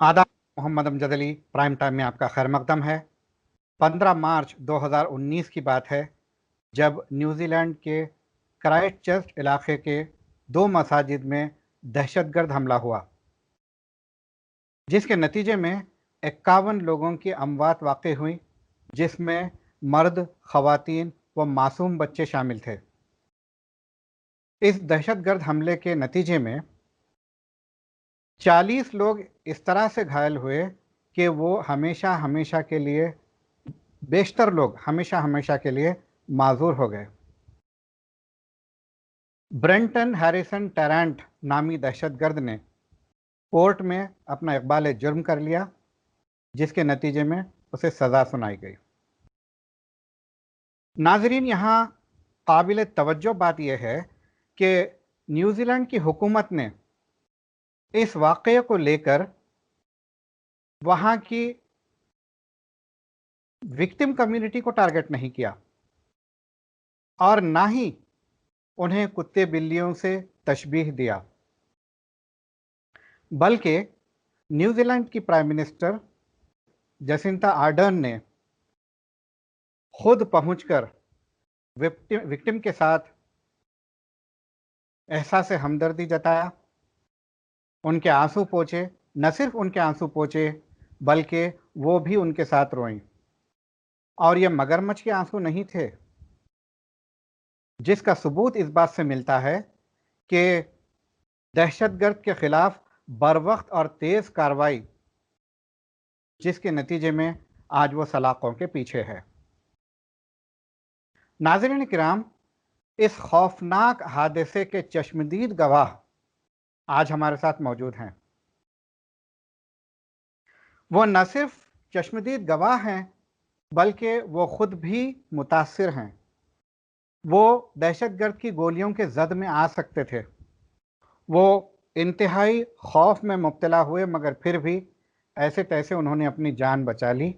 आदाब। Mohammad Amjad Ali prime time में आपका खैर मकदम है। 15 मार्च 2019 की बात है जब न्यूजीलैंड के क्राइस्टचर्च इलाके के दो मसाजिद में दहशतगर्द हमला हुआ, जिसके नतीजे में 51 लोगों की अमवात वाक़ई हुई, जिसमें मर्द, ख़वातीन व मासूम बच्चे शामिल थे। इस दहशतगर्द हमले के नतीजे में 40 लोग इस तरह से घायल हुए कि वो हमेशा हमेशा के लिए बेशतर लोग हमेशा हमेशा के लिए माजूर हो गए। ब्रेंटन हैरिसन टेरेंट नामी दहशतगर्द ने कोर्ट में अपना इकबाल जुर्म कर लिया, जिसके नतीजे में उसे सज़ा सुनाई गई। नाजरीन, यहाँ काबिल तवज्जो बात यह है कि न्यूजीलैंड की हुकूमत ने इस वाक़ये को लेकर वहाँ की विक्टिम कम्युनिटी को टारगेट नहीं किया और ना ही उन्हें कुत्ते बिल्लियों से तशबीह दिया, बल्कि न्यूजीलैंड की प्राइम मिनिस्टर जसिंता आर्डर्न ने खुद पहुंचकर विक्टिम के साथ एहसास हमदर्दी जताया, उनके आंसू पोंछे। न सिर्फ उनके आंसू पोंछे बल्कि वो भी उनके साथ रोईं। और ये मगरमच्छ के आंसू नहीं थे, जिसका सबूत इस बात से मिलता है कि दहशतगर्द के खिलाफ बरवक्त और तेज कार्रवाई, जिसके नतीजे में आज वो सलाखों के पीछे है। नाज़रीन किराम, इस खौफनाक हादसे के चश्मदीद गवाह आज हमारे साथ मौजूद हैं। वो न सिर्फ चश्मदीद गवाह हैं बल्कि वो खुद भी मुतासिर हैं। वो दहशतगर्द की गोलियों के जद में आ सकते थे। वो इंतहाई खौफ में मुब्तला हुए, मगर फिर भी ऐसे तैसे उन्होंने अपनी जान बचा ली।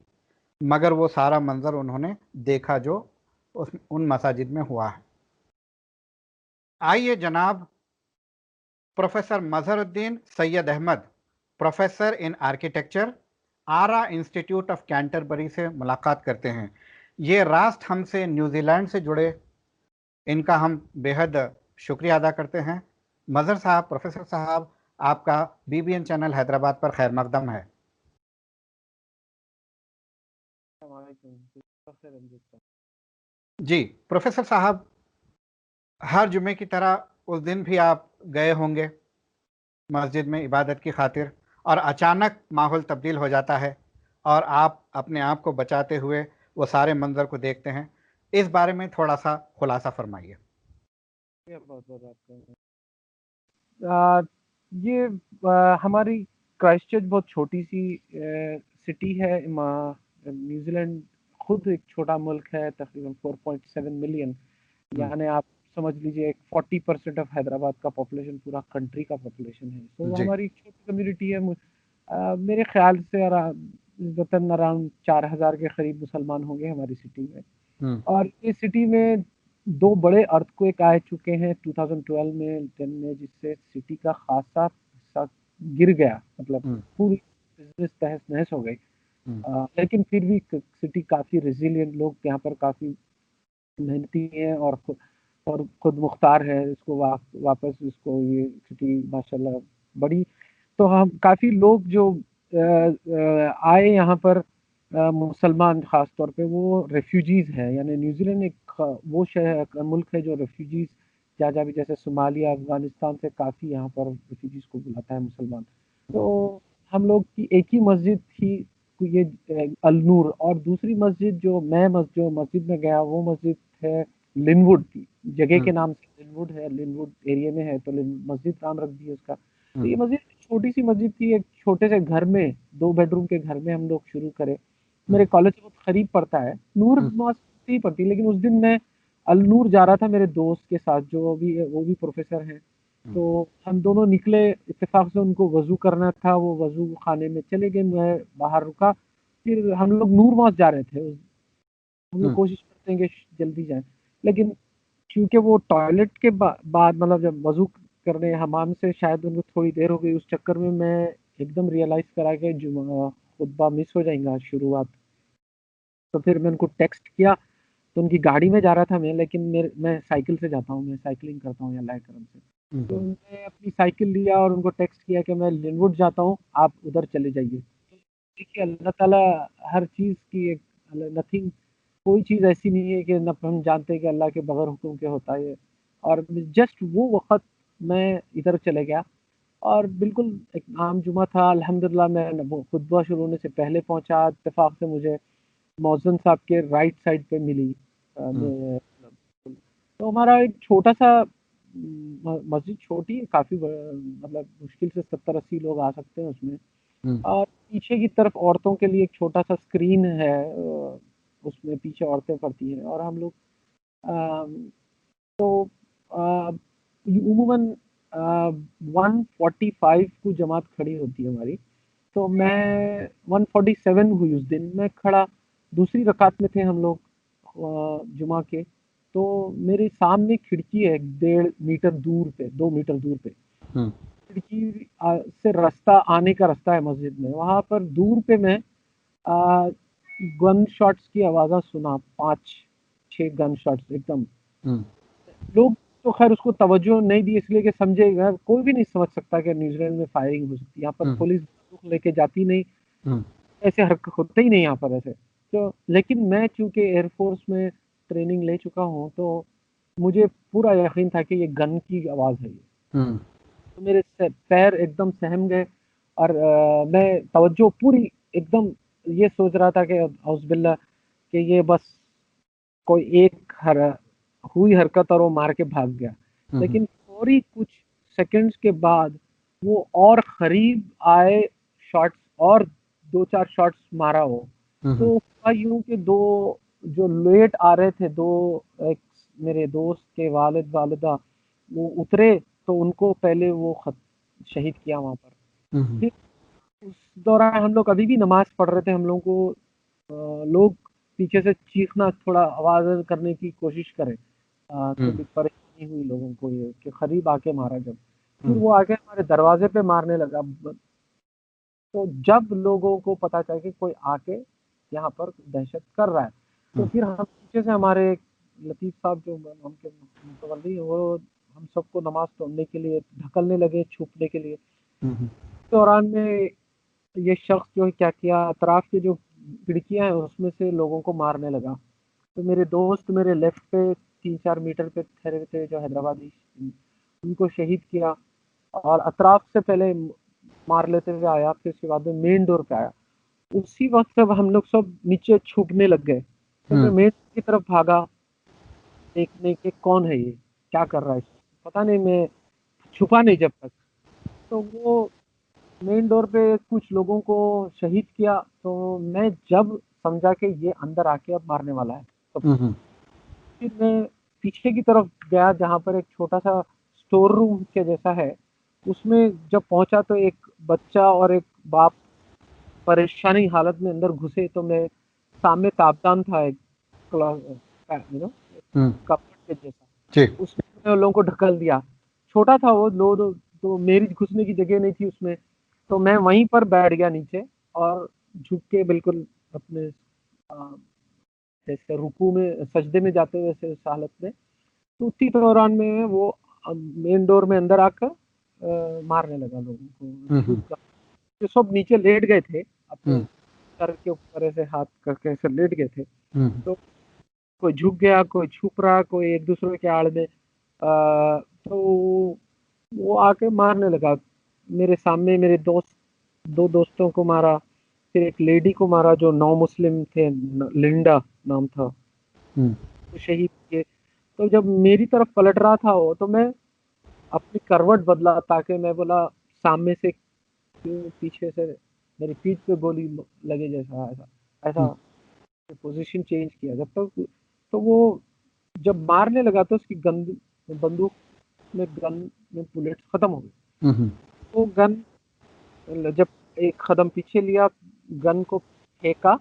मगर वो सारा मंजर उन्होंने देखा जो उन मसाजिद में हुआ है। आइए जनाब professor Mazharuddin Syed Ahmed, professor in architecture, आरा इंस्टीट्यूट ऑफ कैंटरबरी से मुलाकात करते हैं। ये रास्त हमसे न्यूजीलैंड से जुड़े, इनका हम बेहद शुक्रिया अदा करते हैं। मजहर साहब, प्रोफेसर साहब, आपका बीबीएन चैनल हैदराबाद पर खैर मकदम है। जी प्रोफेसर साहब, हर जुमे की तरह उस दिन भी आप गए होंगे मस्जिद में इबादत की खातिर, और अचानक माहौल तब्दील हो जाता है और आप अपने आप को बचाते हुए वो सारे मंजर को देखते हैं। इस बारे में थोड़ा सा खुलासा फरमाइए। बहुत बहुत ये हमारी क्राइस्टचर्च बहुत छोटी सी सिटी है। न्यूजीलैंड खुद एक छोटा मुल्क है, तकरीबन 4.7 मिलियन, यानी आप समझ लीजिए 40% ऑफ हैदराबाद का पॉपुलेशन पूरा कंट्री का पॉपुलेशन है। तो जी हमारी छोटी कम्युनिटी है। मेरे ख्याल से वतन अराउंड 4,000 के करीब मुसलमान होंगे हमारी सिटी में। और इस सिटी में दो बड़े अर्थक्वेक आ चुके हैं 2012 में 10 में, जिससे सिटी का खासा हिस्सा गिर गया, मतलब पूरी बिजनेस तहस नहस हो गई। लेकिन फिर भी सिटी काफी रेजिलियंट, लोग यहाँ पर काफी मेहनती हैं और खुद मुख्तार है। इसको वापस इसको ये सिटी माशाल्लाह बड़ी। तो हम काफी लोग जो आए यहाँ पर, मुसलमान खास तौर पे, वो रेफ्यूजीज हैं। यानी न्यूजीलैंड एक वो शहर मुल्क है जो रेफ्यूजीज जहाँ भी, जैसे सोमालिया, अफगानिस्तान से काफी यहाँ पर रेफ्यूजीज को बुलाता है मुसलमान। तो हम लोग की एक ही मस्जिद थी, ये अल नूर, और दूसरी मस्जिद जो मस्जिद में गया वो मस्जिद है लिनवुड की जगह के नाम से। लिनवुड है, लिनवुड एरिया में है, तो मस्जिद नाम रख दिया उसका। तो ये मस्जिद छोटी सी मस्जिद थी, एक छोटे से घर में, 2 बेडरूम के घर में हम लोग शुरू करे। मेरे कॉलेज से बहुत करीब पड़ता है, नूर मॉस्क ही पड़ती। लेकिन उस दिन मैं अल नूर जा रहा था मेरे दोस्त के साथ, जो अभी वो भी प्रोफेसर हैं। तो हम दोनों निकले, इत्तेफाक से उनको वजू करना था, वो वजू खाने में चले गए, मैं बाहर रुका। फिर हम लोग नूर मॉस्क जा रहे थे। हम लोग कोशिश करते हैं कि जल्दी जाएं, लेकिन क्योंकि वो टॉयलेट के बाद, मतलब जब वजू करने हमाम से शायद उनको थोड़ी देर हो गई, उस चक्कर में मैं एकदम रियलाइज़ करा कि खुतबा मिस हो जाएगा शुरुआत। तो फिर मैं उनको टेक्स्ट किया, तो उनकी गाड़ी में जा रहा था मैं, लेकिन मैं साइकिल से जाता हूँ, मैं साइक्लिंग करता हूँ यहाँ लाइट करम से। तो मैं अपनी साइकिल लिया और उनको टेक्स्ट किया कि मैं लिनवुड जाता हूँ, आप उधर चले जाइए। देखिए अल्लाह ताला हर चीज़ की एक नथिंग, कोई चीज़ ऐसी नहीं है कि न हम जानते हैं कि अल्लाह के बगैर हुक्म के होता है। और जस्ट वो वक़्त मैं इधर चले गया और बिल्कुल एक आम जुमा था, अल्हम्दुलिल्लाह मैं वो खुतबा शुरू होने से पहले पहुँचा, इत्तेफ़ाक से मुझे मौज़िन साहब के राइट साइड पे मिली। तो हमारा एक छोटा-सा मस्जिद छोटी है काफ़ी, मतलब मुश्किल से 70-80 लोग आ सकते हैं उसमें। और पीछे की तरफ औरतों के लिए एक छोटा-सा स्क्रीन है, उसमें पीछे औरतें पढ़ती हैं और हम लोग अ, तो अ, उमूमन 145 को जमात खड़ी होती है हमारी, तो मैं 147 हुई उस दिन, मैं खड़ा दूसरी रकात में थे हम लोग जुमा के। तो मेरे सामने खिड़की है 1.5 मीटर दूर पे, 2 मीटर दूर पे। खिड़की से रास्ता आने का रास्ता है मस्जिद में, वहाँ पर दूर पे मैं गन शॉट्स की आवाज़ सुना, 5-6 गन शॉट्स एकदम। लोग तो खैर उसको तवज्जो नहीं दी, इसलिए कि समझेगा, कोई भी नहीं समझ सकता कि न्यूजीलैंड में फायरिंग हो सकती है। यहाँ पर पुलिस बंदूक लेके जाती नहीं, ऐसे हरकत होते ही नहीं यहाँ पर ऐसे। तो लेकिन मैं चूँकि एयरफोर्स में ट्रेनिंग ले चुका हूँ, तो मुझे पूरा यकीन था कि ये गन की आवाज़ है ये। तो मेरे पैर एकदम सहम गए और मैं तवज्जो पूरी एकदम ये सोच रहा था कि औज़ुबिल्लाह कि ये बस कोई एक हुई हरकत और वो मार के भाग गया। लेकिन फौरी कुछ सेकंड्स के बाद वो और करीब आए शॉट्स, और 2-4 शॉट्स मारा वो। तो हुआ यूँ कि 2 जो लेट आ रहे थे, 2 एक मेरे दोस्त के वालिद-वालिदा वो उतरे, तो उनको पहले वो शहीद किया वहाँ पर। फिर उस दौरान हम लोग अभी भी नमाज़ पढ़ रहे थे, हम लोगों को लोग पीछे से चीखना, थोड़ा आवाज़ करने की कोशिश करें। थोड़ी परेशानी हुई लोगों को ये कि करीब आके मारा जब। फिर वो आके हमारे दरवाज़े पे मारने लगा। तो जब लोगों को पता चला कि कोई आके यहाँ पर दहशत कर रहा है, तो फिर हम पीछे से हमारे लतीफ़ साहब जो हम के मुतवल्ली हैं, वो हम सबको नमाज़ पढ़ने के लिए ढकलने लगे, छुपने के लिए। इस दौरान में ये शख्स जो है क्या किया, अतराफ़ की जो खिड़कियाँ हैं उसमें से लोगों को मारने लगा। तो मेरे दोस्त मेरे लेफ्ट पे 3-4 मीटर पे ठहरे थे जो हैदराबादी, उनको शहीद किया और अतराफ़ से पहले मार लेते हुए आया, फिर उसके बाद में मेन डोर पे आया। उसी वक़्त जब हम लोग सब नीचे छुपने लग गए, तो मैं मेन की तरफ भागा, देखने के कौन है ये? क्या कर रहा है? पता नहीं, मैं छुपा नहीं जब तक। तो वो मेन डोर पे कुछ लोगों को शहीद किया, तो मैं जब समझा कि ये अंदर आके अब मारने वाला है, तो फिर मैं पीछे की तरफ गया जहाँ पर एक छोटा-सा स्टोर रूम के जैसा है। उसमें जब पहुँचा तो एक बच्चा और एक बाप परेशानी हालत में अंदर घुसे, तो मैं सामने ताबदान था एक कपबोर्ड के जैसा, उसमें लोगों को ढकल दिया। छोटा था वो, तो मेरी घुसने की जगह नहीं थी उसमें, तो मैं वहीं पर बैठ गया नीचे और झुक के बिल्कुल अपने जैसे रुकू में सजदे में जाते हुए ऐसे उस हालत में। तो उसी दौरान में वो मेन डोर में अंदर आकर मारने लगा लोगों को। जो सब नीचे लेट गए थे, अपने सर के ऊपर ऐसे हाथ करके ऐसे लेट गए थे। तो कोई झुक गया, कोई छुप रहा, कोई एक दूसरे के आड़ में। तो वो आके मारने लगा। मेरे सामने मेरे दोस्त, 2 दोस्तों को मारा, फिर एक लेडी को मारा जो नौ मुस्लिम थे, लिंडा नाम था, तो शहीद किए। तो जब मेरी तरफ पलट रहा था वो, तो मैं अपनी करवट बदला ताकि मैं बोला सामने से क्यों पीछे से मेरी पीठ पे गोली लगे, जैसा ऐसा ऐसा पोजीशन चेंज किया जब तक। तो वो जब मारने लगा तो उसकी बंदूक में गन में बुलेट्स खत्म हो गए। वो गन जब एक कदम पीछे लिया, गन को फेंका,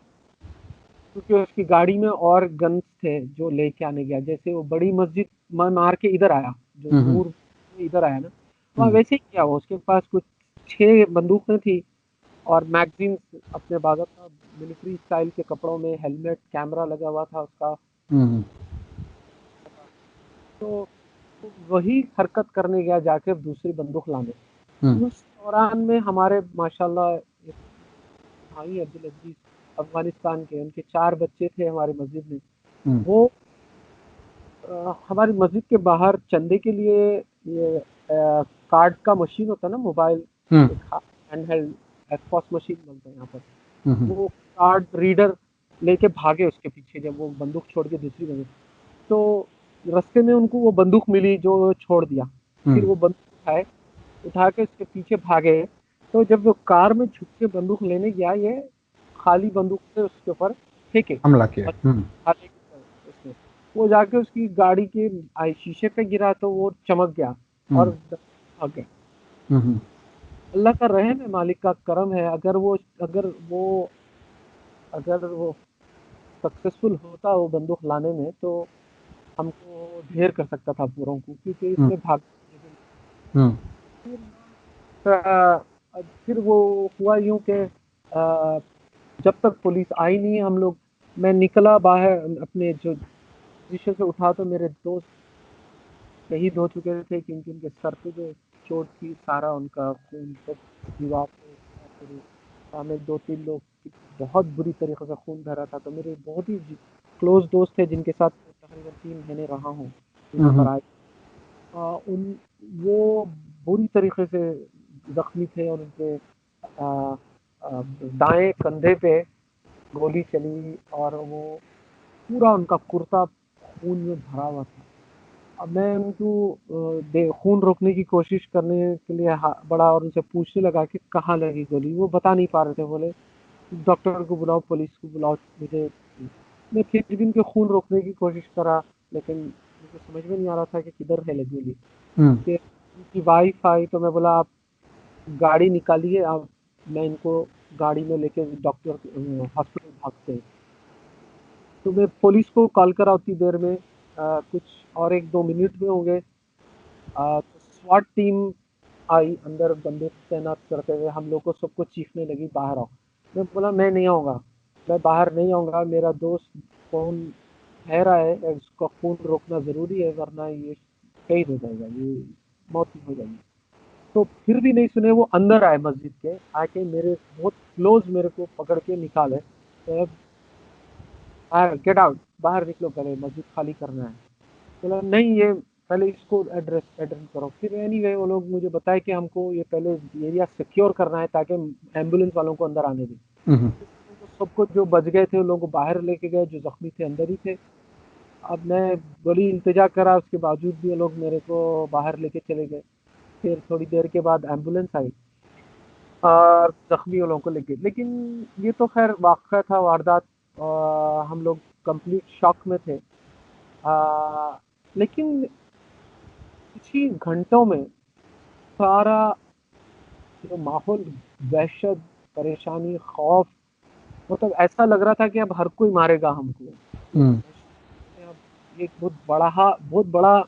क्योंकि उसकी गाड़ी में और गन्स थे जो लेके आने गया। जैसे वो बड़ी मस्जिद मार के इधर आया, जो नूर इधर आया ना, वहाँ वैसे ही किया वो। उसके पास कुछ 6 बंदूकें थी, और मैगजीन अपने बाजू था, मिलिट्री स्टाइल के कपड़ों में, हेलमेट, कैमरा लगा हुआ था उसका। तो वही हरकत करने गया जाके दूसरी बंदूक लाने। उस दौरान में हमारे माशाल्लाह एक भाई अब्दुल अजीज अफगानिस्तान के, उनके 4 बच्चे थे हमारी मस्जिद में। वो हमारी मस्जिद के बाहर चंदे के लिए ये कार्ड का मशीन होता है ना, मोबाइल हैंड हेल्ड एफपॉस मशीन बोलते हैं यहाँ पर, वो कार्ड रीडर लेके भागे उसके पीछे जब वो बंदूक छोड़ के दूसरी बंदूक। तो रास्ते में उनको वो बंदूक मिली जो छोड़ दिया, फिर वो बंदूक उठा के उसके पीछे भागे। तो जब वो कार में छुप के बंदूक लेने गया, ये खाली बंदूक से उसके ऊपर फेंके, हमला किया। उसने वो जाके उसकी गाड़ी के शीशे पे गिरा तो वो चमक गया और भाग गया। अल्लाह का रहम है, मालिक का करम है। अगर वो सक्सेसफुल होता वो बंदूक लाने में, तो हमको ढेर कर सकता था पूरों को, क्योंकि इसने भाग। फिर वो हुआ यूं कि जब तक पुलिस आई नहीं, मैं निकला बाहर अपने जो शीशे से उठा, तो मेरे दोस्त शहीद हो चुके थे, क्योंकि उनके सर पे जो चोट थी, सारा उनका खून सब दीवार पे, सामने 2-3 लोग बहुत बुरी तरीके से खून भरा था। तो मेरे बहुत ही क्लोज दोस्त थे जिनके साथ तकरीबन 3 महीने रहा हूँ यहाँ पर आए। उन वो बुरी तरीके से जख्मी थे और उनके दाएं कंधे पे गोली चली और वो पूरा उनका कुर्ता खून में भरा हुआ था। अब मैं उनको खून रोकने की कोशिश करने के लिए बड़ा और उनसे पूछने लगा कि कहाँ लगी गोली। वो बता नहीं पा रहे थे, बोले डॉक्टर को बुलाओ, पुलिस को बुलाओ मुझे। मैं फिर भी उनके खून रोकने की कोशिश करा, लेकिन मुझे समझ में नहीं आ रहा था कि किधर है लगी गोली। फिर उनकी वाइफ आई तो मैं बोला आप गाड़ी निकालिए, आप मैं इनको गाड़ी में लेके डॉक्टर हॉस्पिटल भागते हैं। तो मैं पुलिस को कॉल करा उतनी देर में, कुछ और 1-2 मिनट में हो गए। तो स्वाट टीम आई अंदर बंदूक तैनात करते हुए, हम लोग को सबको चीखने लगी बाहर आओ। मैं बोला मैं नहीं आऊँगा, मैं बाहर नहीं आऊँगा, मेरा दोस्त खून बह रहा है, उसका खून रोकना ज़रूरी है, वरना ये शहीद हो जाएगा, ये मौत हो जाएगी। तो फिर भी नहीं सुने, वो अंदर आए मस्जिद के, आके मेरे बहुत क्लोज मेरे को पकड़ के निकाले। तो गेट आउट, बाहर निकलो, पहले मस्जिद खाली करना है। बोला नहीं, ये पहले इसको एड्रेस करो। फिर एनीवे वो लोग मुझे बताए कि हमको ये पहले एरिया सिक्योर करना है ताकि एम्बुलेंस वालों को अंदर आने दें। तो सबको जो बच गए थे उन लोगों को बाहर लेके गए, जो जख्मी थे अंदर ही थे। अब मैं बड़ी इल्तिजा करा, उसके बावजूद भी वो लोग मेरे को बाहर लेके चले गए। फिर थोड़ी देर के बाद एम्बुलेंस आई और जख्मी लोगों को लेके। लेकिन ये तो खैर वाक़या था, वारदात। हम लोग कंप्लीट शॉक में थे। लेकिन कुछ ही घंटों में सारा जो माहौल, वहशत, परेशानी, खौफ, मतलब ऐसा लग रहा था कि अब हर कोई मारेगा हमको। अब एक बहुत बड़ा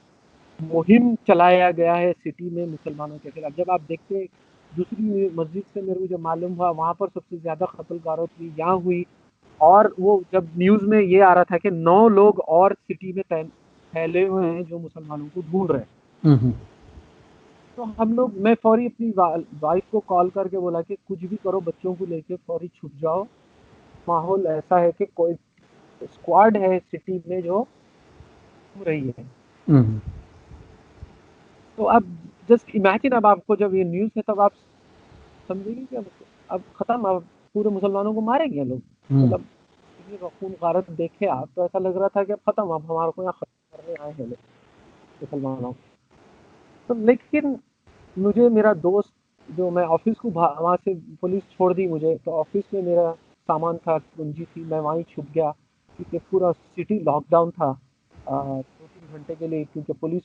मुहिम चलाया गया है सिटी में मुसलमानों के खिलाफ। जब आप देखते, दूसरी मस्जिद से मेरे को जब मालूम हुआ, वहाँ पर सबसे ज़्यादा कत्ल गारत हुई, यहाँ हुई। और वो जब न्यूज़ में ये आ रहा था कि 9 लोग और सिटी में फैले हुए हैं जो मुसलमानों को ढूंढ रहे हैं। तो मैं फौरी अपनी वाइफ को कॉल करके बोला कि कुछ भी करो, बच्चों को लेके फौरी छुप जाओ। माहौल ऐसा है कि कोई स्क्वाड है सिटी में जो घूम रही है। तो अब जस्ट इमेजिन, अब आपको जब ये न्यूज़ है तब आप समझेंगे कि अब खत्म, अब पूरे मुसलमानों को मारेंगे लोग। मतलब इतनी खून गारत देखे आप, तो ऐसा लग रहा था कि अब खत्म, अब हमारे को यहाँ खत्म करने आए हैं लोग मुसलमानों। तो लेकिन मुझे मेरा दोस्त, जो मैं ऑफिस को वहाँ से पुलिस छोड़ दी मुझे, तो ऑफिस में मेरा सामान था, कुंजी थी, मैं वहीं छुप गया, क्योंकि पूरा सिटी लॉकडाउन था 2-3 घंटे के लिए। क्योंकि पुलिस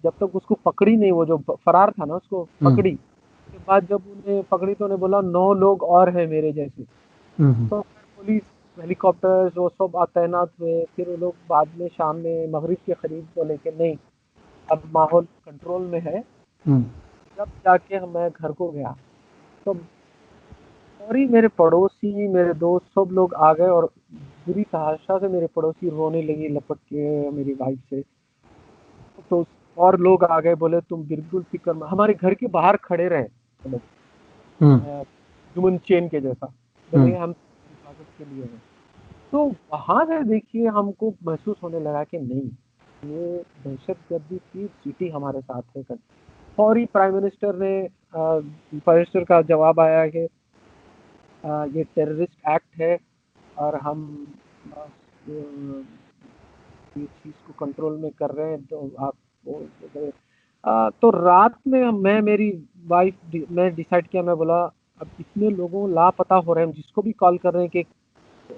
जब तक उसको पकड़ी नहीं, वो जो फरार था ना, उसको पकड़ी के बाद जब उन्हें पकड़ी तो उन्हें बोला 9 लोग और हैं मेरे जैसे। तो पुलिस हेलीकॉप्टर्स वो सब तैनात हुए। फिर वो लोग बाद में शाम में मगरिब के करीब बोले कि नहीं, अब माहौल कंट्रोल में है। जब जाके मैं घर को गया तो और ही मेरे पड़ोसी, मेरे दोस्त सब लोग आ गए और बुरी तहाशा से मेरे पड़ोसी रोने लगी लपट के मेरी वाइफ से। तो और लोग आ गए, बोले तुम बिल्कुल फिक्र मत, हमारे घर के बाहर खड़े रहे वो लोग, ह्यूमन चेन के जैसा, बोले हम हिफाजत के लिए हैं। तो वहां से देखिए हमको महसूस होने लगा कि नहीं, ये दहशतगर्दी की चीटी हमारे साथ है। फौरी प्राइम मिनिस्टर ने प्राइम मिनिस्टर का जवाब आया कि ये टेररिस्ट एक्ट है और हम अ, ये चीज को कंट्रोल में कर रहे हैं, तो आप तो रात में मैं मेरी वाइफ मैं डिसाइड किया, मैं बोला अब इतने लोगों लापता हो रहे हैं, जिसको भी कॉल कर रहे हैं कि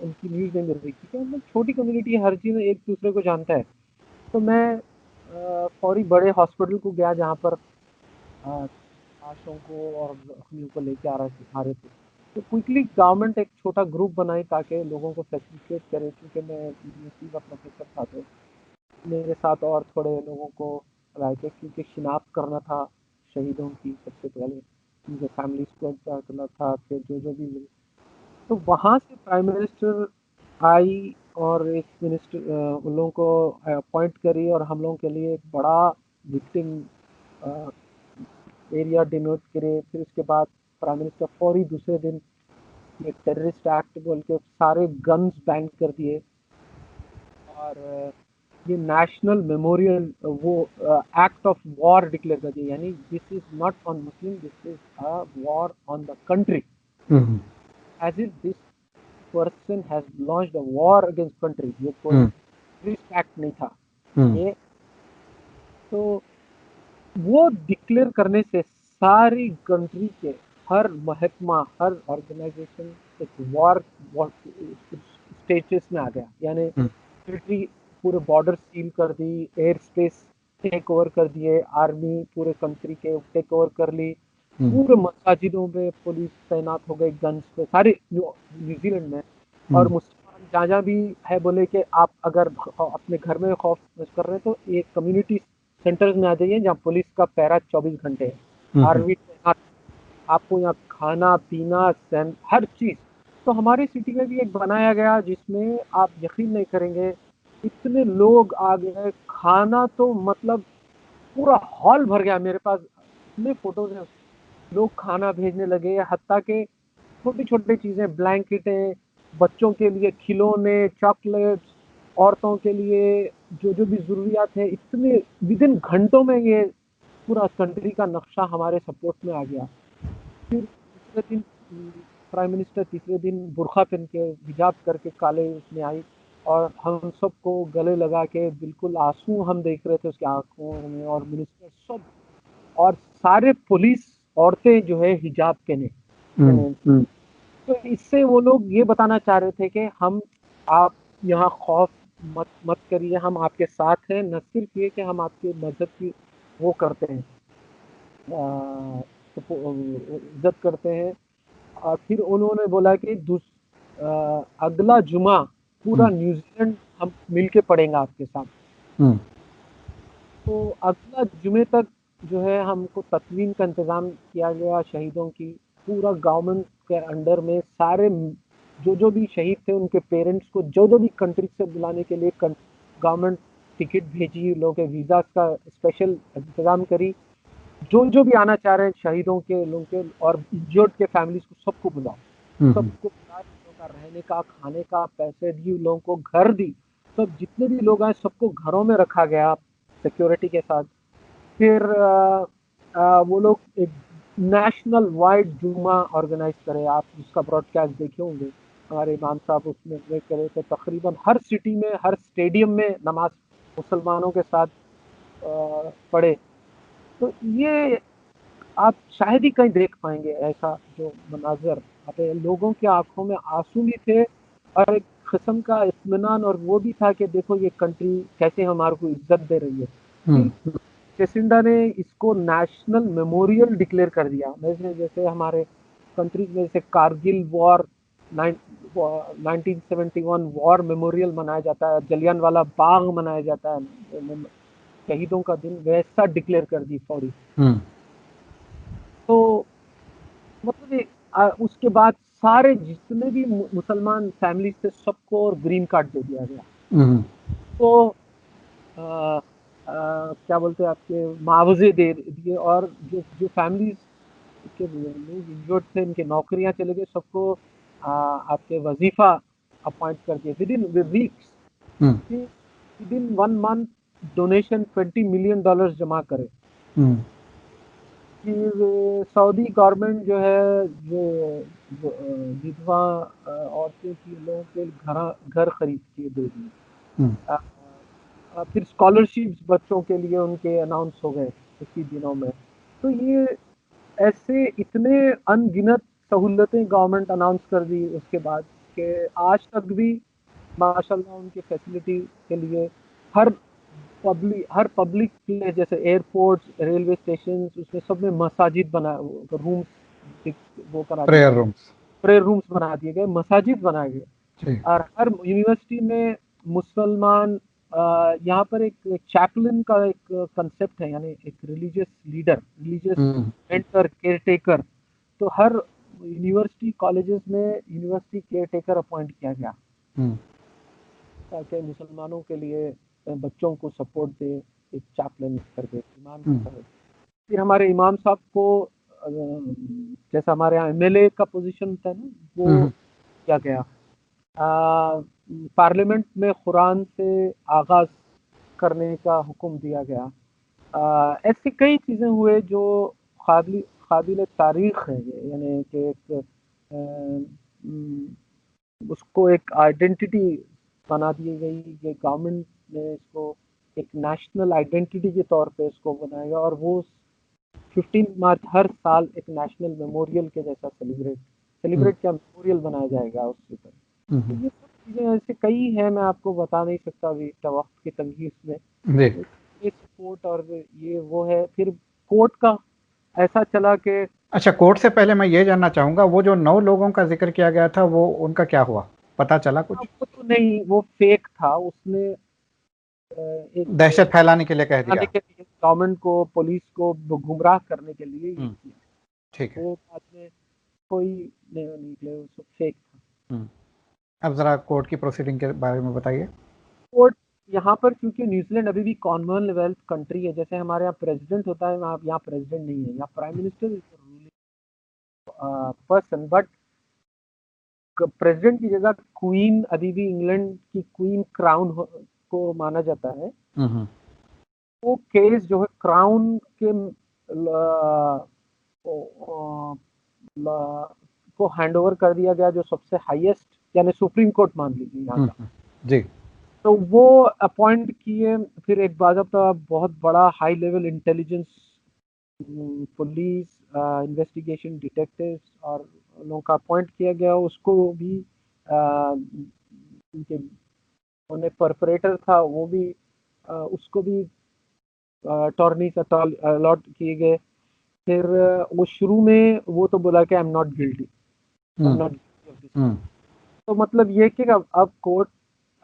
उनकी न्यूज नहीं मिल रही, क्योंकि हम लोग छोटी कम्युनिटी हर चीज में एक दूसरे को जानता है। तो मैं फौरी बड़े हॉस्पिटल को गया जहाँ पर लाशों को और जख्मियों को लेके आ रहे थे। तो क्विकली गवर्नमेंट एक छोटा ग्रुप बनाई ताकि लोगों को फैसिलिटेट करे, क्योंकि मैं यूनिवर्सिटी का प्रोफेसर था, तो मेरे साथ और थोड़े लोगों को लाए थे, क्योंकि शिनाख्त करना था शहीदों की सबसे पहले, उनके फैमिलीज को इंतजार करना था, फिर जो भी मिले। तो वहाँ से प्राइम मिनिस्टर आई और एक मिनिस्टर उन लोगों को अपॉइंट करी और हम लोगों के लिए एक बड़ा विक्टिम एरिया डिनोट करे। फिर उसके बाद प्राइम मिनिस्टर फौरी दूसरे दिन ये टेररिस्ट एक्ट बोल के सारे गन्स बैन कर दिए और ये नेशनल मेमोरियल वो एक्ट ऑफ वॉर डिक्लेयर कर दिया, यानी this is not on Muslim, this is a war on the country, as if this person has launched a war against country. ये कोई टेररिस्ट एक्ट नहीं था ये। तो वो डिक्लेयर करने से सारी कंट्री के हर महकमा, हर ऑर्गेनाइजेशन एक वॉर स्टेटस में आ गया, यानी मिलिट्री पूरे बॉर्डर सील कर दी, एयर स्पेस टेक ओवर कर दिए, आर्मी पूरे कंट्री के टेक ओवर कर ली, पूरे मसाजिदों में पुलिस तैनात हो गई, गन्स पे सारे न्यूजीलैंड में। और मुसलमान जहाँ जहाँ भी है बोले कि आप अगर अपने घर में खौफ कर रहे हैं तो एक कम्युनिटी सेंटर्स में आ जाइए जहाँ पुलिस का पहरा 24 घंटे है, आर्मी तैनात, आपको यहाँ खाना पीना हर चीज। तो हमारी सिटी में भी एक बनाया गया जिसमें आप यकीन नहीं करेंगे, इतने लोग आ गए, खाना तो मतलब पूरा हॉल भर गया। मेरे पास इतने फोटोज हैं, लोग खाना भेजने लगे, हत्ता के छोटी छोटी चीजें, ब्लैंकेटें, बच्चों के लिए खिलौने, चॉकलेट्स, औरतों के लिए जो जो भी जरूरियात है, इतने विद इन घंटों में ये पूरा कंट्री का नक्शा हमारे सपोर्ट में आ गया। फिर दूसरे दिन प्राइम मिनिस्टर तीसरे दिन बुर्खा पहन के हिजाब करके काले उसमें आई और हम सबको गले लगा के, बिल्कुल आंसू हम देख रहे थे उसकी आंखों में, और मिनिस्टर सब और सारे पुलिस औरतें जो है हिजाब पहने। तो इससे वो लोग ये बताना चाह रहे थे कि हम, आप यहाँ खौफ मत मत करिए, हम आपके साथ हैं। न सिर्फ ये कि हम आपके मजहब की वो करते हैं, इज्जत करते हैं। और फिर उन्होंने बोला कि अगला जुमा पूरा न्यूजीलैंड हम मिलके पढ़ेंगे आपके साथ। तो अगला जुमे तक जो है हमको तकवीन का इंतजाम किया गया शहीदों की, पूरा गवर्नमेंट के अंडर में सारे जो भी शहीद थे उनके पेरेंट्स को जो भी कंट्री से बुलाने के लिए गवर्नमेंट टिकट भेजी, लोगों के वीजा का स्पेशल इंतजाम करी, जो भी आना चाह रहे हैं शहीदों के लोगों के और इंजर्ड के फैमिलीज को सबको बुलाओ, सबको बुला, लोगों का रहने का खाने का पैसे दी, लोगों को घर दी, सब जितने भी लोग आए सबको घरों में रखा गया सिक्योरिटी के साथ। फिर वो लोग एक नेशनल वाइड जुमा ऑर्गेनाइज करे, आप जिसका ब्रॉडकास्ट देखे होंगे, हमारे इमाम साहब उसमें करे थे। तकरीबन हर सिटी में, हर स्टेडियम में नमाज मुसलमानों के साथ पढ़े। तो ये आप शायद ही कहीं देख पाएंगे ऐसा जो मनाजर, लोगों की आंखों में आंसू भी थे और एक किस्म का इत्मीनान, और वो भी था कि देखो ये कंट्री कैसे हमारे को इज्जत दे रही है। फिर जेसिंडा ने इसको नेशनल मेमोरियल डिक्लेयर कर दिया, जैसे हमारे कंट्रीज में जैसे कारगिल वॉर 1971 वॉर मेमोरियल मनाया जाता है, जलियांवाला बाग मनाया जाता है शहीदों का दिन, वैसा डिक्लेयर कर दी फौरी। तो मतलब उसके बाद सारे जितने भी मुसलमान फैमिली थे सबको और ग्रीन कार्ड दे दिया गया। तो क्या बोलते हैं आपके मुआवजे दे दिए, और जो फैमिलीज के लोग इंजर्ड थे इनके नौकरियां चले गए, सबको आपके वजीफा अपॉइंट कर दिए with in weeks. With in 1 month donation $20 million जमा करे। फिर सऊदी गवर्नमेंट जो है जो विधवा औरतें की लोगों के घर खरीद के दे दिए। फिर स्कॉलरशिप्स बच्चों के लिए उनके अनाउंस हो गए इसी दिनों में। तो ये ऐसे इतने अनगिनत सहूलतें गवर्नमेंट अनाउंस कर दी उसके बाद कि आज तक भी माशाल्लाह उनके फैसिलिटी के लिए हर पब्लिक प्लेस जैसे एयरपोर्ट्स, रेलवे स्टेशन, उसमें सब में मसाजिद बना, रूम्स वो करा प्रेयर रूम्स बना दिए गए, मसाजिद बनाए गए। और हर यूनिवर्सिटी में मुसलमान यहाँ पर एक चैपलिन का एक कंसेप्ट है, यानी एक religious leader, religious mentor, caretaker. तो हर यूनिवर्सिटी कॉलेजेस में यूनिवर्सिटी केयरटेकर अपॉइंट किया गया ताकि मुसलमानों के लिए बच्चों को सपोर्ट दे, एक चैपलिन करके इमाम की तरह। फिर हमारे इमाम साहब को जैसा हमारे यहाँ एमएलए का पोजीशन होता है ना, वो किया गया। पार्लियामेंट में कुरान से आगाज करने का हुक्म दिया गया। ऐसी कई चीज़ें हुए जो काबिल तारीख है, यानी कि उसको एक आइडेंटिटी बना दी गई। ये गवर्नमेंट ने इसको एक नेशनल आइडेंटिटी के तौर पे इसको बनाया, और वो 15 मार्च हर साल एक नेशनल मेमोरियल के जैसा सेलिब्रेट क्या मेमोरियल बनाया जाएगा उसके ऊपर। तो ये सब चीज़ें ऐसे कई हैं, मैं आपको बता नहीं सकता अभी वक्त की तंगी में। ये सपोर्ट और ये वो है। फिर कोर्ट का ऐसा चला कि अच्छा, कोर्ट से पहले मैं ये जानना चाहूंगा, वो जो 9 लोगों का जिक्र किया गया था वो उनका क्या हुआ, पता चला कुछ? वो तो नहीं, वो फेक था। उसने एक दहशत फैलाने के लिए कह दिया, गवर्नमेंट को, पुलिस को गुमराह करने के लिए ये किया। ठीक है। वो बाद में कोई नहीं निकले, वो सब फेक था। अब जरा कोर्ट की प्रोसीडिंग के बारे में बताइए। कोर्ट यहाँ पर, क्योंकि न्यूजीलैंड अभी भी कॉमनवेल्थ कंट्री है, जैसे हमारे यहाँ प्रेसिडेंट होता है, यहाँ प्रेसिडेंट नहीं है, यहाँ prime minister is ruling person, but president की जगह क्वीन, अभी भी इंग्लैंड की क्वीन क्राउन को माना जाता है। वो केस जो है क्राउन के को हैंडओवर कर दिया गया, जो सबसे हाईएस्ट, यानी सुप्रीम कोर्ट मान लीजिए यहाँ का। जी। तो वो अपॉइंट किए। फिर एक बाज़ाब्ता बहुत बड़ा high level intelligence, police, investigation detectives और लोगों का अपॉइंट किया गया। उसको भी उनके उन्हें परपरेटर था, वो भी उसको भी अटॉर्नीज अलॉट किए गए। फिर वो शुरू में वो तो बोला कि आई एम नॉट गिल्टी, तो मतलब ये कि अब कोर्ट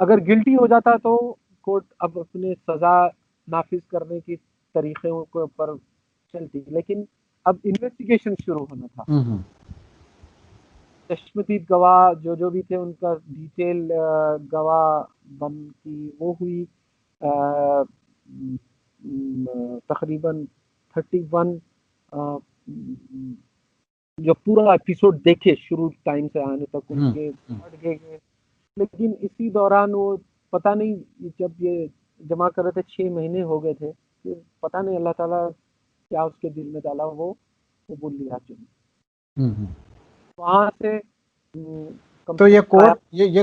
अगर गिल्टी हो जाता तो कोर्ट अब अपने सजा नाफिज करने की तरीके के ऊपर चलती, लेकिन अब इन्वेस्टिगेशन शुरू होना था। चश्मदीद गवाह जो भी थे उनका डिटेल गवाह बन की वो हुई। तकरीबन 31 जो पूरा एपिसोड देखे शुरू टाइम से आने तक उनके बढ़ गए। लेकिन इसी दौरान वो पता नहीं, जब ये जमा कर रहे थे 6 महीने हो गए थे, फिर पता नहीं अल्लाह ताला क्या उसके दिल में डाला, वो कबूल लिया चुने। वहाँ से तो ये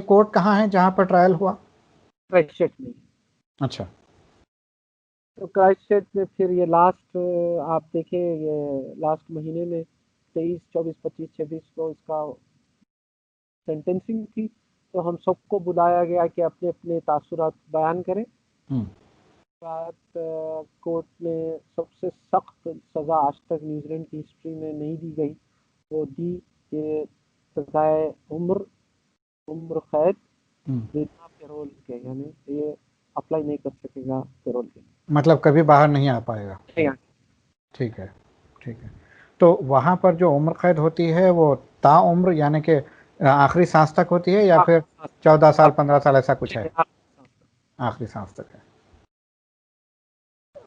कोर्ट कहाँ है जहाँ पर ट्रायल हुआ? क्राइस्टचर्च में। अच्छा। तो क्राइस्टचर्च में फिर ये लास्ट आप देखें, ये लास्ट महीने में 23, 24, 25, 26 को इसका सेंटेंसिंग थी। तो हम सबको बुलाया गया कि अपने अपने तासुरात बयान करें। बात कोर्ट ने सबसे सख्त सज़ा आज तक न्यूजीलैंड की हिस्ट्री में नहीं दी गई, वो दी कि सजाए उम्र कैद बिना पैरोल के, यानी ये अप्लाई नहीं कर सकेगा पैरोल के, मतलब कभी बाहर नहीं आ पाएगा। ठीक है, ठीक है। तो वहाँ पर जो उम्र कैद होती है वो ताउम्र यानी कि आखिरी सांस तक होती है, या फिर 14 साल 15 साल ऐसा कुछ है? आखिरी सांस तक है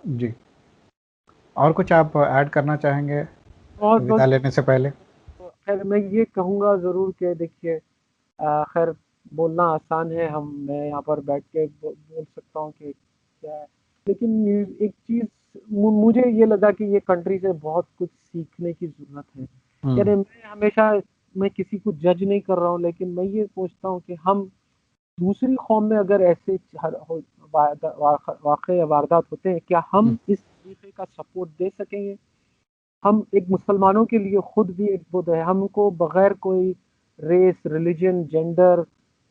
जी। और कुछ आप ऐड करना चाहेंगे बहुत विदा बहुत लेने से पहले? खैर मैं ये कहूँगा ज़रूर कि देखिए खैर बोलना आसान है, मैं यहाँ पर बैठ के बोल सकता हूँ कि क्या है, लेकिन एक चीज़ मुझे ये लगा कि ये कंट्री से बहुत कुछ सीखने की ज़रूरत है। यानी मैं हमेशा मैं किसी को जज नहीं कर रहा हूँ, लेकिन मैं ये सोचता हूँ कि हम दूसरी कौम में अगर ऐसे वाक़े या वारदात होते हैं, क्या हम इस तरीके का सपोर्ट दे सकेंगे? हम एक मुसलमानों के लिए खुद भी एक बुत है, हमको बगैर कोई रेस, रिलीजन, जेंडर,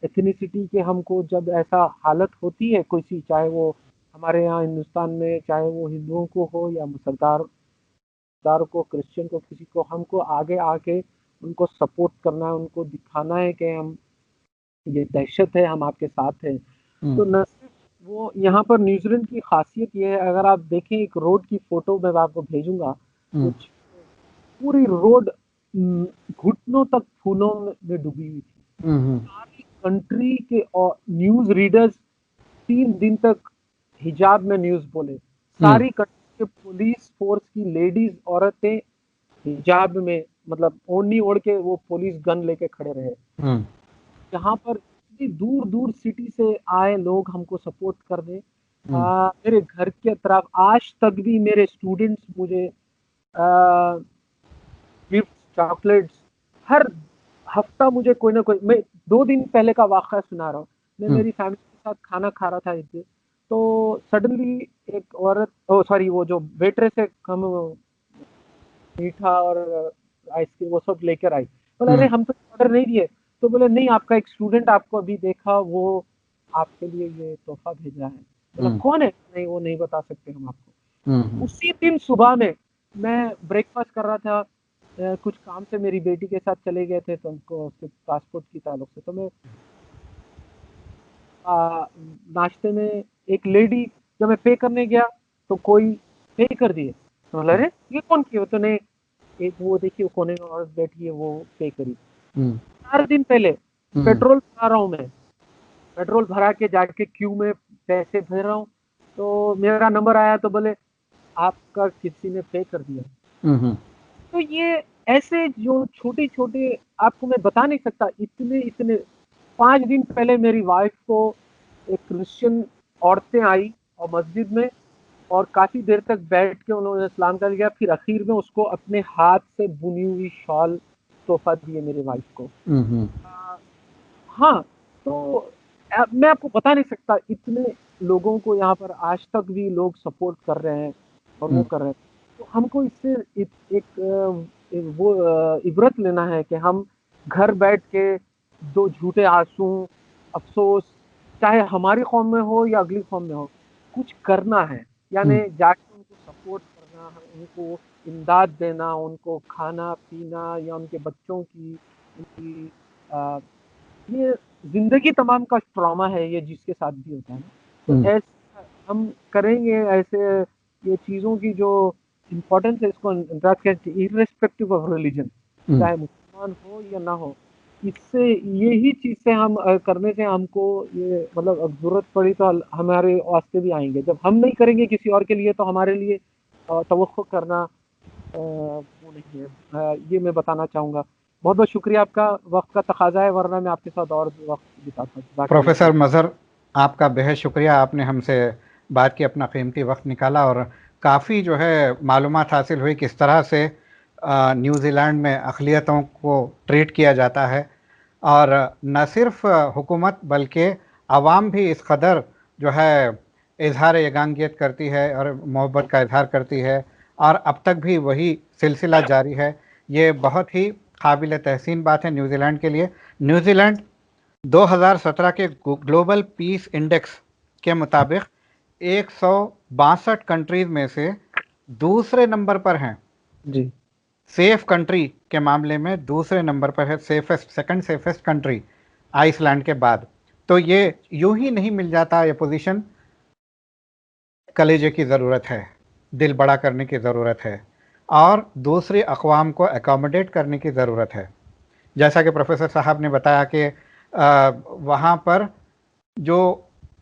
एथनिसिटी के हमको जब ऐसा हालत होती है कोई सी, चाहे वो हमारे यहाँ हिंदुस्तान में चाहे वो हिंदुओं को हो या सरदार को, क्रिश्चियन को, किसी को, हमको आगे आके उनको सपोर्ट करना है, उनको दिखाना है कि हम ये दहशत है, हम आपके साथ हैं। तो न सिर्फ वो यहाँ पर न्यूजीलैंड की खासियत ये है, अगर आप देखें एक रोड की फोटो मैं आपको भेजूंगा, कुछ पूरी रोड घुटनों तक फूलों में डूबी हुई थी। सारी कंट्री के न्यूज रीडर्स 3 दिन तक हिजाब में न्यूज बोले। सारी कंट्री के पुलिस फोर्स की लेडीज औरतें हिजाब में, मतलब ओढ़नी ओढ़ के वो पुलिस गन लेके खड़े रहे। यहाँ पर इतनी दूर दूर सिटी से आए लोग हमको सपोर्ट कर दे। मेरे घर के तरफ आज तक भी मेरे स्टूडेंट्स मुझे गिफ्ट, चॉकलेट्स, हर हफ्ता मुझे कोई ना कोई, मैं 2 दिन पहले का वाक़या सुना रहा हूँ। मैं मेरी फैमिली के साथ खाना खा रहा था एक दिन, तो सडनली एक औरत, सॉरी वो जो वेट्रेस है, हम मीठा और आइसक्रीम वो सब लेकर आई। बोला अरे हम तो ऑर्डर नहीं दिए। तो बोले नहीं, आपका एक स्टूडेंट आपको अभी देखा, वो आपके लिए ये तोहफा भेजा है। बोला कौन है? नहीं वो नहीं बता सकते हम आपको। उसी दिन सुबह में मैं ब्रेकफास्ट कर रहा था, कुछ काम से मेरी बेटी के साथ चले गए थे, तो उनको उसके पासपोर्ट की ताल्लुक से, तो मैं नाश्ते में एक लेडी, जब मैं पे करने गया तो कोई पे कर दिए। तो बोला अरे ये कौन किया? तो नहीं, एक वो देखिए वो कोने में औरत बैठी है, वो पे करी। 4 दिन पहले पेट्रोल भरा रहा हूँ मैं, पेट्रोल भरा के जाके क्यू में पैसे भर रहा हूँ, तो मेरा नंबर आया तो बोले आपका किसी ने पे कर दिया। तो ये ऐसे जो छोटे छोटे, आपको मैं बता नहीं सकता, इतने इतने 5 दिन पहले मेरी वाइफ को एक क्रिश्चियन औरतें आई और मस्जिद में, और काफी देर तक बैठ के उन्होंने सलाम कर लिया, फिर आखिर में उसको अपने हाथ से बुनी हुई शॉल तोहफा दिए मेरे वाइफ को। हाँ, तो मैं आपको बता नहीं सकता, इतने लोगों को यहाँ पर आज तक भी लोग सपोर्ट कर रहे हैं और वो कर रहे हैं। तो हमको इससे एक वो इबरत लेना है कि हम घर बैठ के 2 झूठे आंसू, अफ़सोस, चाहे हमारी कौम में हो या अगली कौम में हो, कुछ करना है। यानी जाके उनको सपोर्ट करना है, उनको इमदाद देना, उनको खाना-पीना या उनके बच्चों की उनकी ये ज़िंदगी तमाम का ट्रॉमा है ये, जिसके साथ भी होता है ना। तो ऐसे हम करेंगे, ऐसे ये चीज़ों की जो इम्पोर्टेंस है इसको इर्रेस्पेक्टिव ऑफ रिलीजन, चाहे मुसलमान हो या ना हो, इससे यही चीज़ से हम करने से हमको ये, मतलब अब ज़रूरत पड़ी तो हमारे वास्ते भी आएँगे। जब हम नहीं करेंगे किसी और के लिए, तो हमारे लिए तवक्कुल करना वो नहीं है। ये मैं बताना चाहूँगा। बहुत बहुत शुक्रिया, आपका वक्त का तकाजा है, वरना मैं आपके साथ और वक्त बिताता। प्रोफेसर मज़हर, आपका बेहद शुक्रिया, आपने हमसे बात की, अपना कीमती वक्त निकाला, और काफ़ी जो है मालूमात हासिल हुई किस तरह से न्यूज़ीलैंड में अक़लियतों को ट्रीट किया जाता है, और न सिर्फ हुकूमत बल्कि आवाम भी इस कदर जो है इजहार यगांगियत करती है और मोहब्बत का इजहार करती है, और अब तक भी वही सिलसिला जारी है। ये बहुत ही काबिल तहसीन बात है न्यूज़ीलैंड के लिए। न्यूज़ीलैंड 2017 के ग्लोबल पीस इंडेक्स के मुताबिक 162 कंट्रीज में से दूसरे नंबर पर हैं जी। सेफ कंट्री के मामले में दूसरे नंबर पर है, safest, second safest country Iceland के बाद। तो ये यूं ही नहीं मिल जाता ये पोजीशन, कलेजे की ज़रूरत है, दिल बड़ा करने की ज़रूरत है। और दूसरी अक़वाम को एकोमोडेट करने की ज़रूरत है। जैसा कि प्रोफेसर साहब ने बताया कि वहाँ पर जो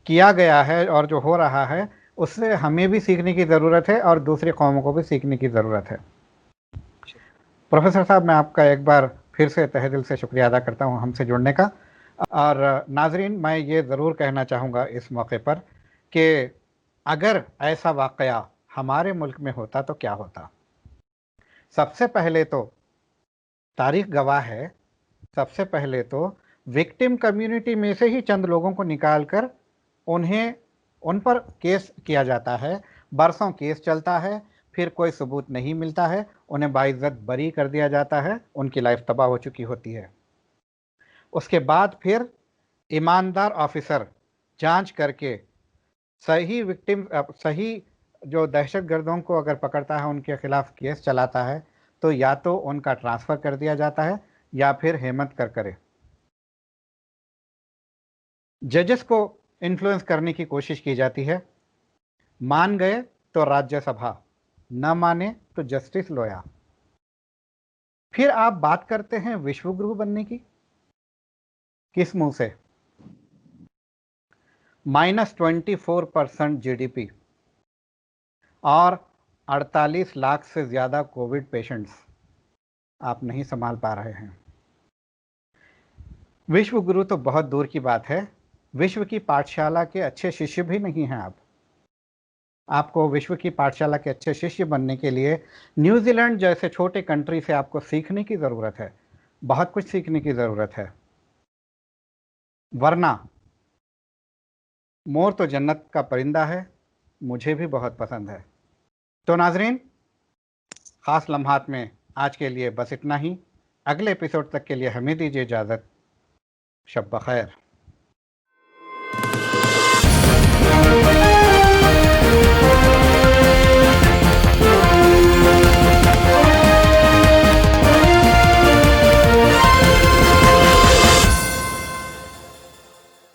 किया गया है और जो हो रहा है उससे हमें भी सीखने की ज़रूरत है और दूसरी कौमों को भी सीखने की ज़रूरत है। प्रोफेसर साहब, मैं आपका एक बार फिर से तहे दिल से शुक्रिया अदा करता हूँ हमसे जुड़ने का। और नाजरीन, मैं ये ज़रूर कहना चाहूँगा इस मौके पर कि अगर ऐसा वाक़या हमारे मुल्क में होता तो क्या होता। सबसे पहले तो तारीख़ गवाह है, सबसे पहले तो विक्टिम कम्युनिटी में से ही चंद लोगों को निकाल कर उन पर केस किया जाता है। बरसों केस चलता है, फिर कोई सबूत नहीं मिलता है, उन्हें बाइज्जत बरी कर दिया जाता है, उनकी लाइफ तबाह हो चुकी होती है। उसके बाद फिर ईमानदार ऑफिसर जांच करके सही जो दहशतगर्दों को अगर पकड़ता है, उनके खिलाफ केस चलाता है, तो या तो उनका ट्रांसफ़र कर दिया जाता है या फिर हिम्मत कर करे जजेस को इन्फ्लुएंस करने की कोशिश की जाती है। मान गए तो राज्यसभा, न माने तो जस्टिस लोया। फिर आप बात करते हैं विश्व गुरु बनने की, किस मुंह से? -24% जीडीपी और 48 लाख से ज़्यादा कोविड पेशेंट्स आप नहीं संभाल पा रहे हैं। विश्व गुरु तो बहुत दूर की बात है, विश्व की पाठशाला के अच्छे शिष्य भी नहीं हैं आप। आपको विश्व की पाठशाला के अच्छे शिष्य बनने के लिए न्यूजीलैंड जैसे छोटे कंट्री से आपको सीखने की ज़रूरत है, बहुत कुछ सीखने की ज़रूरत है। वरना मोर तो जन्नत का परिंदा है, मुझे भी बहुत पसंद है। तो नाजरीन, ख़ास लम्हात में आज के लिए बस इतना ही। अगले एपिसोड तक के लिए हमें दीजिए इजाज़त। शब बख़ैर।